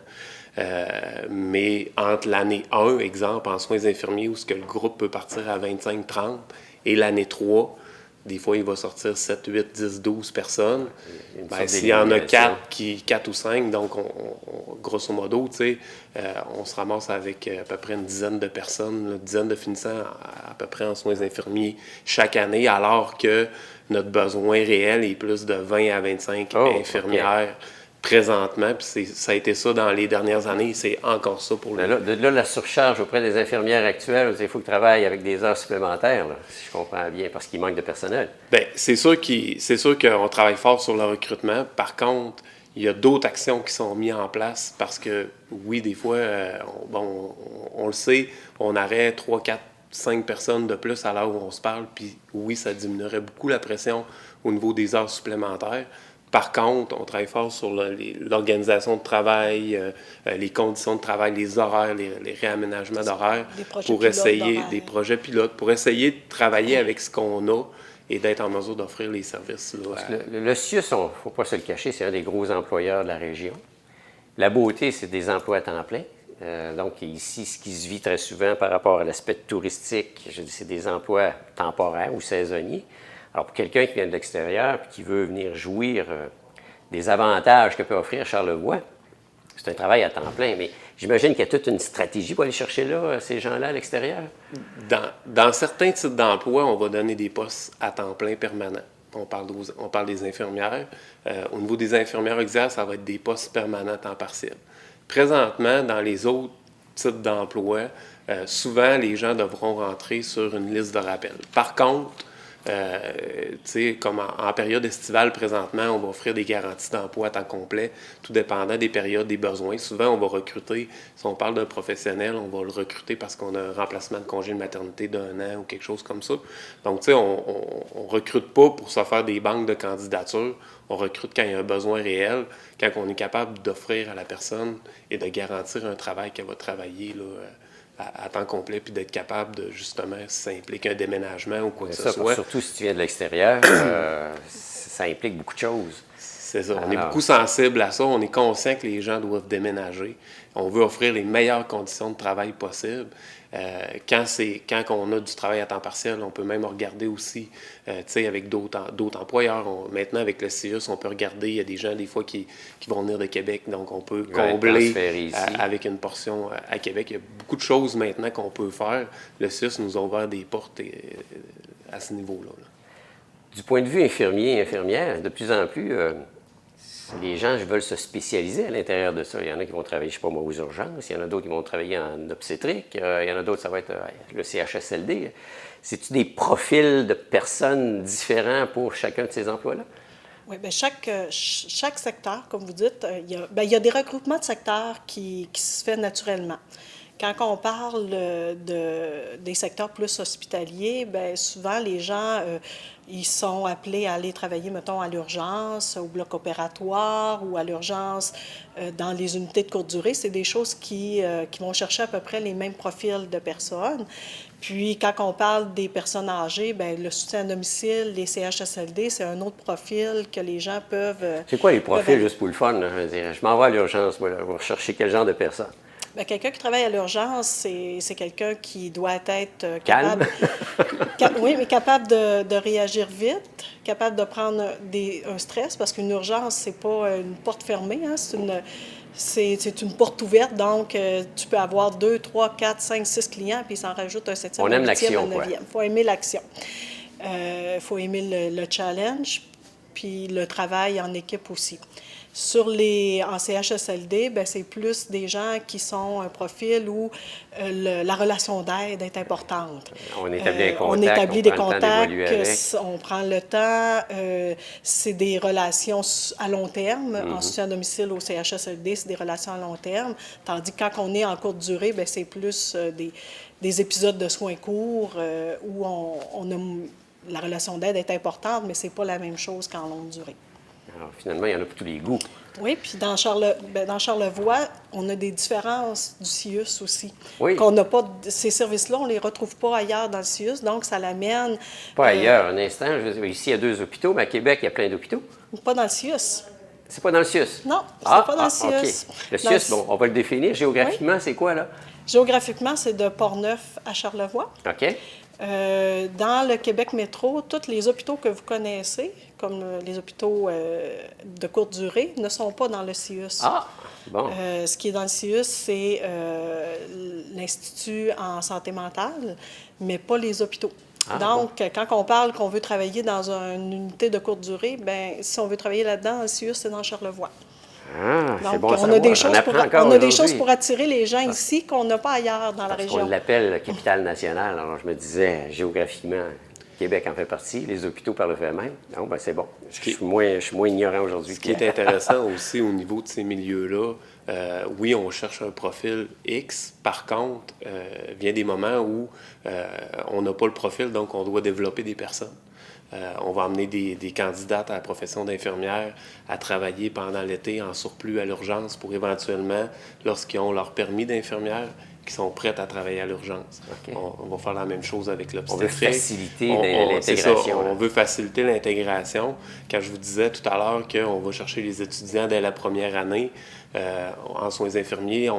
Mais entre l'année 1, exemple, en soins infirmiers, où ce que le groupe peut partir à 25-30, et l'année 3, des fois, il va sortir 7, 8, 10, 12 personnes. Ben, s'il y en a 4 ou 5, donc grosso modo, on se ramasse avec à peu près une dizaine de personnes, une dizaine de finissants à peu près en soins infirmiers chaque année, alors que notre besoin réel est plus de 20 à 25 infirmières présentement. Puis ça a été ça dans les dernières années, c'est encore ça pour le moment. De là, la surcharge auprès des infirmières actuelles, il faut qu'ils travaillent avec des heures supplémentaires, là, si je comprends bien, parce qu'il manque de personnel. Bien, c'est sûr qu'on travaille fort sur le recrutement. Par contre, il y a d'autres actions qui sont mises en place parce que, oui, des fois, on le sait, on aurait 3, 4, 5 personnes de plus à l'heure où on se parle, puis oui, ça diminuerait beaucoup la pression au niveau des heures supplémentaires. Par contre, on travaille fort sur l'organisation de travail, les conditions de travail, les horaires, les réaménagements d'horaires, pour essayer des projets pilotes, pour essayer de travailler avec ce qu'on a et d'être en mesure d'offrir les services. Là, le CIUS, il ne faut pas se le cacher, c'est un des gros employeurs de la région. La beauté, c'est des emplois à temps plein. Donc ici, ce qui se vit très souvent par rapport à l'aspect touristique, je dis, c'est des emplois temporaires ou saisonniers. Alors, pour quelqu'un qui vient de l'extérieur et qui veut venir jouir des avantages que peut offrir Charlevoix, c'est un travail à temps plein, mais j'imagine qu'il y a toute une stratégie pour aller chercher là, ces gens-là à l'extérieur. Dans certains types d'emplois, on va donner des postes à temps plein permanents. On parle des infirmières. Au niveau des infirmières auxiliaires, ça va être des postes permanents à temps partiel. Présentement, dans les autres types d'emplois, souvent, les gens devront rentrer sur une liste de rappel. Par contre, comme en période estivale présentement, on va offrir des garanties d'emploi à temps complet, tout dépendant des périodes, des besoins. Souvent, on va recruter, si on parle d'un professionnel, on va le recruter parce qu'on a un remplacement de congé de maternité d'1 an ou quelque chose comme ça. Donc, on recrute pas pour se faire des banques de candidatures. On recrute quand il y a un besoin réel, quand on est capable d'offrir à la personne et de garantir un travail qu'elle va travailler là, à temps complet, puis d'être capable de, justement, si ça implique un déménagement ou quoi que ce soit. Surtout si tu viens de l'extérieur, ça implique beaucoup de choses. C'est ça. On est beaucoup sensible à ça. On est conscient que les gens doivent déménager. On veut offrir les meilleures conditions de travail possibles. Quand on a du travail à temps partiel, on peut même regarder aussi, avec d'autres employeurs. Maintenant, avec le CIUS, on peut regarder. Il y a des gens, des fois, qui vont venir de Québec. Donc, on peut combler avec une portion à Québec. Il y a beaucoup de choses maintenant qu'on peut faire. Le CIUS nous a ouvert des portes à ce niveau-là. Du point de vue infirmier et infirmière, de plus en plus, les gens veulent se spécialiser à l'intérieur de ça. Il y en a qui vont travailler, je ne sais pas moi, aux urgences. Il y en a d'autres qui vont travailler en obstétrique. Il y en a d'autres, ça va être le CHSLD. C'est-tu des profils de personnes différents pour chacun de ces emplois-là? Oui, bien, chaque secteur, comme vous dites, il y a des regroupements de secteurs qui se fait naturellement. Quand on parle des secteurs plus hospitaliers, bien, souvent, les gens, ils sont appelés à aller travailler, mettons, à l'urgence, au bloc opératoire ou à l'urgence dans les unités de courte durée. C'est des choses qui vont chercher à peu près les mêmes profils de personnes. Puis, quand on parle des personnes âgées, bien, le soutien à domicile, les CHSLD, c'est un autre profil que les gens peuvent... C'est quoi les profils, juste pour le fun? Là? Je m'en vais à l'urgence, moi, on va chercher quel genre de personne? Bien, quelqu'un qui travaille à l'urgence, c'est quelqu'un qui doit être calme. Oui, mais capable de réagir vite, capable de prendre un stress, parce qu'une urgence, c'est pas une porte fermée, hein, c'est une porte ouverte, donc tu peux avoir 2, 3, 4, 5, 6 clients, puis il s'en rajoute un 7e, on aime 8e, l'action, un 9e. Il faut aimer l'action. Il faut aimer le challenge, puis le travail en équipe aussi. En CHSLD, bien, c'est plus des gens qui sont un profil où la relation d'aide est importante. On établit un contact, on établit des contacts, on prend le temps. C'est des relations à long terme. En soutien à domicile au CHSLD, c'est des relations à long terme. Tandis que quand on est en courte durée, bien, c'est plus des épisodes de soins courts où la relation d'aide est importante, mais c'est pas la même chose qu'en longue durée. Alors, finalement, il y en a pour tous les goûts. Oui, puis dans Charlevoix, on a des différences du CIUS aussi. Oui. Qu'on n'a pas, ces services-là, on ne les retrouve pas ailleurs dans le CIUS, donc ça l'amène... Pas ailleurs, un instant. Ici, il y a 2 hôpitaux, mais à Québec, il y a plein d'hôpitaux. Pas dans le CIUS. C'est pas dans le CIUS? Non, c'est pas dans le CIUS. OK. Le CIUS, bon, on va le définir. Géographiquement, c'est quoi, là? Géographiquement, c'est de Portneuf à Charlevoix. OK. Dans le Québec métro, tous les hôpitaux que vous connaissez, comme les hôpitaux de courte durée, ne sont pas dans le CIUS. Ah, bon. Ce qui est dans le CIUS, c'est l'Institut en santé mentale, mais pas les hôpitaux. Donc, quand on parle qu'on veut travailler dans une unité de courte durée, bien, si on veut travailler là-dedans, dans le CIUS, c'est dans Charlevoix. C'est Donc, bon on a des choses pour attirer attirer les gens ici qu'on n'a pas ailleurs dans la région. On l'appelle capitale nationale. Alors, je me disais, géographiquement, Québec en fait partie, les hôpitaux par le fait même. Non, ben c'est bon. Je suis moins ignorant aujourd'hui. Ce qui est intéressant aussi au niveau de ces milieux-là, oui, on cherche un profil X. Par contre, vient des moments où on n'a pas le profil, donc on doit développer des personnes. On va amener des candidates à la profession d'infirmière à travailler pendant l'été en surplus à l'urgence pour éventuellement, lorsqu'ils ont leur permis d'infirmière, qui sont prêtes à travailler à l'urgence. Okay. On va faire la même chose avec l'obstétrique. On veut faciliter l'intégration. On veut faciliter l'intégration. Quand je vous disais tout à l'heure qu'on va chercher les étudiants dès la première année en soins infirmiers,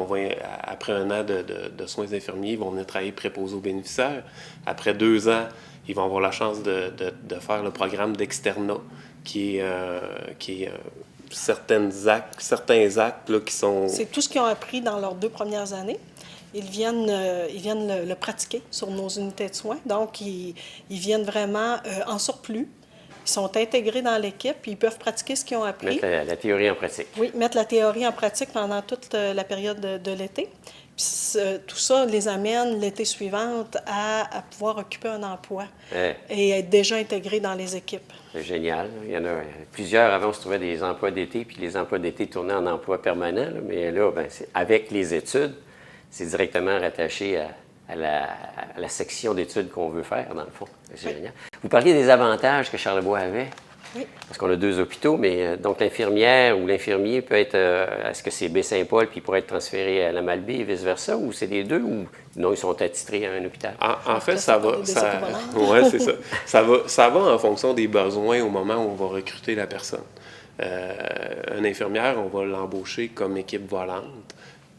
après 1 an de soins infirmiers, ils vont venir travailler préposés aux bénéficiaires. Après 2 ans, ils vont avoir la chance de faire le programme d'externat, qui est certains actes là, qui sont... C'est tout ce qu'ils ont appris dans leurs 2 premières années. Ils viennent le pratiquer sur nos unités de soins. Donc, ils viennent vraiment en surplus. Ils sont intégrés dans l'équipe, puis ils peuvent pratiquer ce qu'ils ont appris. Mettre la théorie en pratique. Oui, mettre la théorie en pratique pendant toute la période de l'été. Puis, tout ça les amène l'été suivant à pouvoir occuper un emploi et être déjà intégrés dans les équipes. C'est génial. Il y en a plusieurs. Avant, on se trouvait des emplois d'été, puis les emplois d'été tournaient en emploi permanent. Là. Mais là, ben, avec les études, c'est directement rattaché à la section d'études qu'on veut faire, dans le fond. C'est génial. Vous parliez des avantages que Charlevoix avait. Oui. Parce qu'on a 2 hôpitaux, mais donc l'infirmière ou l'infirmier peut être... est-ce que c'est Baie-Saint-Paul puis il pourrait être transféré à la Malbaie et vice-versa, ou c'est les deux, ou non, ils sont attitrés à un hôpital? En fait, ça va... Ouais, c'est ça. Ça va en fonction des besoins au moment où on va recruter la personne. Une infirmière, on va l'embaucher comme équipe volante,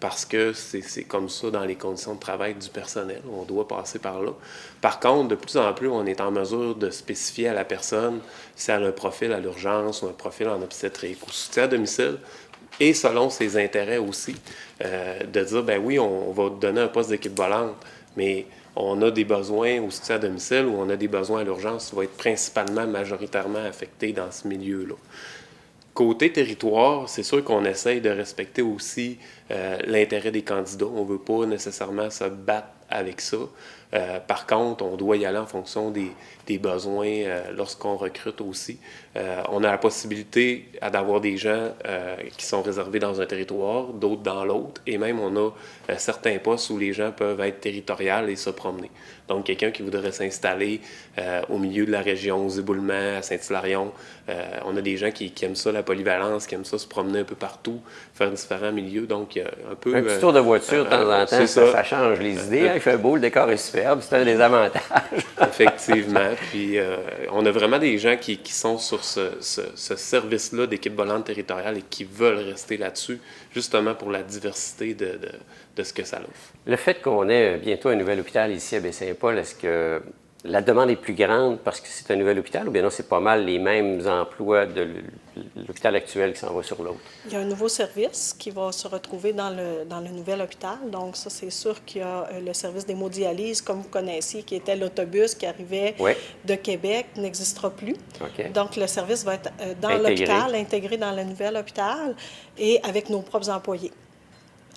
parce que c'est comme ça dans les conditions de travail du personnel. On doit passer par là. Par contre, de plus en plus, on est en mesure de spécifier à la personne si elle a un profil à l'urgence ou un profil en obstétrique ou soutien à domicile, et selon ses intérêts aussi, de dire, ben oui, on va donner un poste d'équipe volante, mais on a des besoins au soutien à domicile ou on a des besoins à l'urgence qui vont être principalement, majoritairement affectés dans ce milieu-là. Côté territoire, c'est sûr qu'on essaye de respecter aussi l'intérêt des candidats. On ne veut pas nécessairement se battre avec ça. Par contre, on doit y aller en fonction des besoins lorsqu'on recrute aussi. On a la possibilité d'avoir des gens qui sont réservés dans un territoire, d'autres dans l'autre, et même on a certains postes où les gens peuvent être territoriaux et se promener. Donc, quelqu'un qui voudrait s'installer au milieu de la région, aux Éboulements, à Saint-Hilarion, on a des gens qui aiment ça, la polyvalence, qui aiment ça se promener un peu partout, faire différents milieux. Donc, il y a un peu... Un petit tour de voiture de temps en temps, ça change les idées. Il fait beau, le décor est superbe, c'est un des avantages. Effectivement. Puis, on a vraiment des gens qui sont sur ce service-là d'équipe volante territoriale et qui veulent rester là-dessus, justement pour la diversité de ce que ça offre. Le fait qu'on ait bientôt un nouvel hôpital ici à Baie-Saint-Paul, est-ce que la demande est plus grande parce que c'est un nouvel hôpital, ou bien non, c'est pas mal les mêmes emplois de l'hôpital actuel qui s'en va sur l'autre? Il y a un nouveau service qui va se retrouver dans le nouvel hôpital. Donc, ça, c'est sûr qu'il y a le service d'hémodialyse, comme vous connaissiez, qui était l'autobus qui arrivait de Québec, n'existera plus. Okay. Donc, le service va être dans l'hôpital, intégré dans le nouvel hôpital et avec nos propres employés.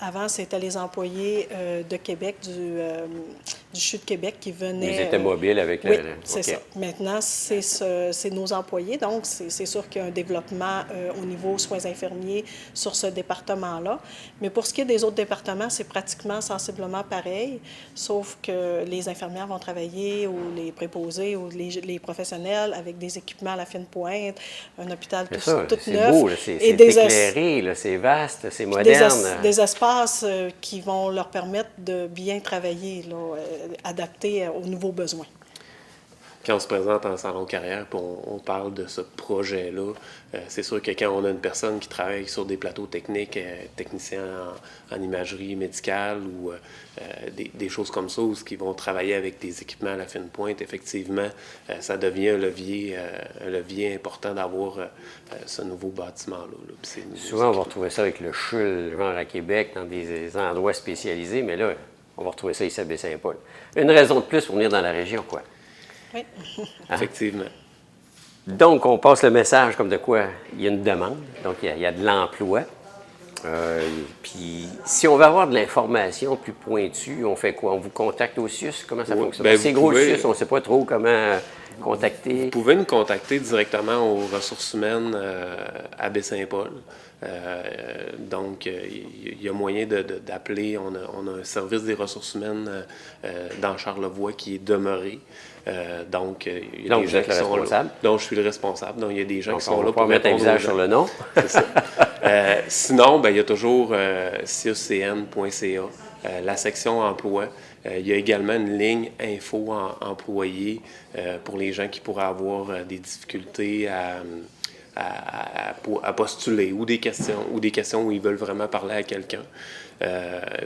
Avant, c'était les employés de Québec, du CHU de Québec qui venaient... Ils étaient mobiles avec Oui, c'est ça. Maintenant, c'est nos employés, donc c'est sûr qu'il y a un développement au niveau soins infirmiers sur ce département-là. Mais pour ce qui est des autres départements, c'est pratiquement sensiblement pareil, sauf que les infirmières vont travailler, ou les préposés, ou les professionnels avec des équipements à la fine pointe, un hôpital tout neuf. C'est beau, c'est éclairé, c'est vaste, c'est moderne. Des espaces qui vont leur permettre de bien travailler, là, adaptés aux nouveaux besoins. Quand on se présente en salon carrière et on parle de ce projet-là, c'est sûr que quand on a une personne qui travaille sur des plateaux techniques, technicien en imagerie médicale ou des choses comme ça, où ils vont travailler avec des équipements à la fine pointe, effectivement, ça devient un levier important d'avoir ce nouveau bâtiment-là. Souvent, on va retrouver ça avec le CHUL, genre à Québec, dans des endroits spécialisés, mais là, on va retrouver ça ici à Baie-Saint-Paul. Une raison de plus pour venir dans la région, quoi. Oui. Effectivement. Donc, on passe le message comme de quoi il y a une demande, donc il y a de l'emploi. Puis, si on veut avoir de l'information plus pointue, on fait quoi? On vous contacte au CIUS? Comment ça fonctionne? C'est gros le CIUS, on ne sait pas trop comment contacter. Vous pouvez nous contacter directement aux ressources humaines à Baie-Saint-Paul. Donc, il y a moyen d'appeler. On a un service des ressources humaines dans Charlevoix qui est demeuré. Donc, il y a des gens qui sont là. Donc, je suis le responsable. Donc, il y a des gens qui sont là pour mettre un visage sur le nom. C'est ça. Sinon, il y a toujours ciuscn.ca, la section emploi. Il y a également une ligne info employés pour les gens qui pourraient avoir des difficultés à postuler ou des questions où ils veulent vraiment parler à quelqu'un.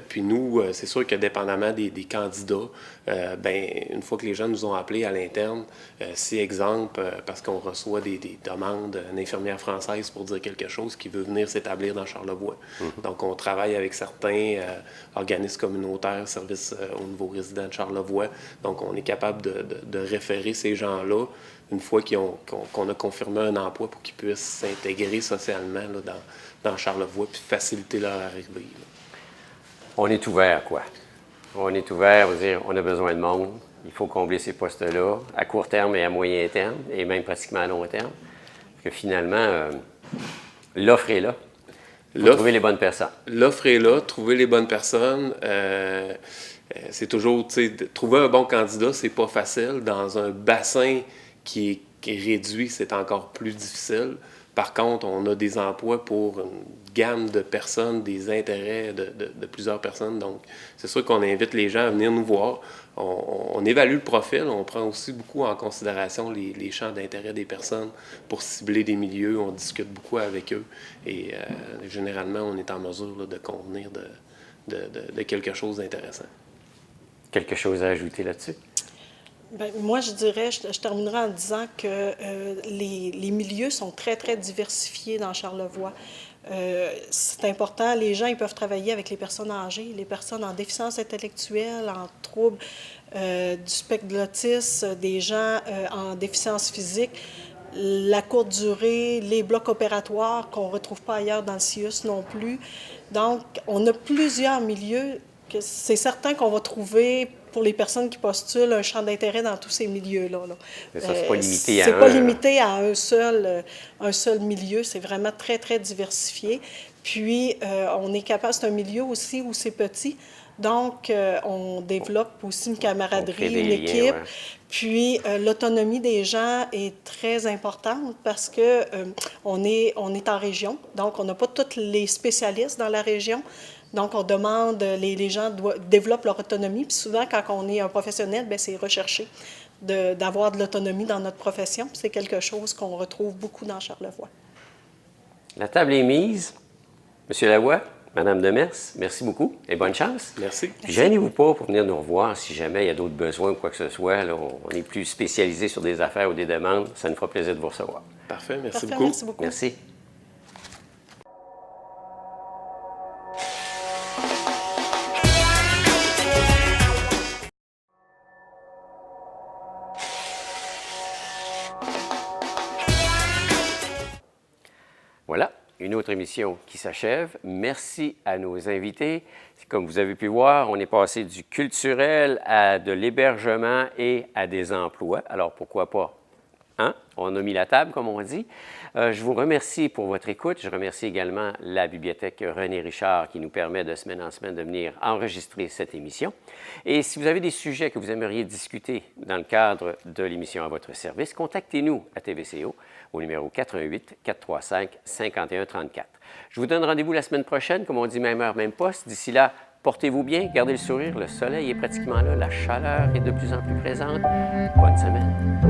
Puis nous, c'est sûr que dépendamment des candidats, une fois que les gens nous ont appelés à l'interne, si exemple, parce qu'on reçoit des demandes, une infirmière française pour dire quelque chose qui veut venir s'établir dans Charlevoix. Donc on travaille avec certains organismes communautaires, services au niveau résident de Charlevoix. Donc on est capable de référer ces gens-là une fois qu'on a confirmé un emploi pour qu'ils puissent s'intégrer socialement là, dans Charlevoix puis faciliter leur arrivée. Là. On est ouvert, quoi. On est ouvert, on va dire, on a besoin de monde, il faut combler ces postes-là, à court terme et à moyen terme, et même pratiquement à long terme. Parce que finalement, l'offre est là. Il faut trouver les bonnes personnes. L'offre est là, trouver les bonnes personnes. C'est toujours, tu sais, trouver un bon candidat, c'est pas facile. Dans un bassin qui est réduit, c'est encore plus difficile. Par contre, on a des emplois pour une gamme de personnes, des intérêts de plusieurs personnes. Donc, c'est sûr qu'on invite les gens à venir nous voir. On évalue le profil. On prend aussi beaucoup en considération les champs d'intérêt des personnes pour cibler des milieux. On discute beaucoup avec eux. Et généralement, on est en mesure là, de convenir de quelque chose d'intéressant. Quelque chose à ajouter là-dessus? Bien, moi, je dirais, je terminerai en disant que les milieux sont très, très diversifiés dans Charlevoix. C'est important, les gens ils peuvent travailler avec les personnes âgées, les personnes en déficience intellectuelle, en troubles du spectre de l'autisme, des gens en déficience physique, la courte durée, les blocs opératoires qu'on ne retrouve pas ailleurs dans le CIUS non plus. Donc, on a plusieurs milieux que c'est certain qu'on va trouver pour les personnes qui postulent un champ d'intérêt dans tous ces milieux-là. Là. Mais ça, c'est pas limité à c'est pas limité à un seul milieu. C'est vraiment très, très diversifié. Puis, on est capable, c'est un milieu aussi où c'est petit. Donc, on développe aussi une camaraderie, une équipe. Ouais. Puis, l'autonomie des gens est très importante parce que on est en région. Donc, on n'a pas tous les spécialistes dans la région. Donc, on demande, les gens développent leur autonomie. Puis souvent, quand on est un professionnel, bien, c'est recherché d'avoir de l'autonomie dans notre profession. Puis c'est quelque chose qu'on retrouve beaucoup dans Charlevoix. La table est mise. Monsieur Lavoie, Madame Demers, merci beaucoup et bonne chance. Merci. Gênez-vous pas pour venir nous revoir si jamais il y a d'autres besoins ou quoi que ce soit. Là, on est plus spécialisé sur des affaires ou des demandes. Ça nous fera plaisir de vous recevoir. Parfait, merci Parfait, beaucoup. merci beaucoup. Merci. Voilà, une autre émission qui s'achève. Merci à nos invités. Comme vous avez pu voir, on est passé du culturel à de l'hébergement et à des emplois. Alors, pourquoi pas? Hein? On a mis la table, comme on dit. Je vous remercie pour votre écoute. Je remercie également la Bibliothèque René Richard qui nous permet de semaine en semaine de venir enregistrer cette émission. Et si vous avez des sujets que vous aimeriez discuter dans le cadre de l'émission à votre service, contactez-nous à TVCO au numéro 88-435-5134. Je vous donne rendez-vous la semaine prochaine, comme on dit, même heure, même poste. D'ici là, portez-vous bien, gardez le sourire, le soleil est pratiquement là, la chaleur est de plus en plus présente. Bonne semaine.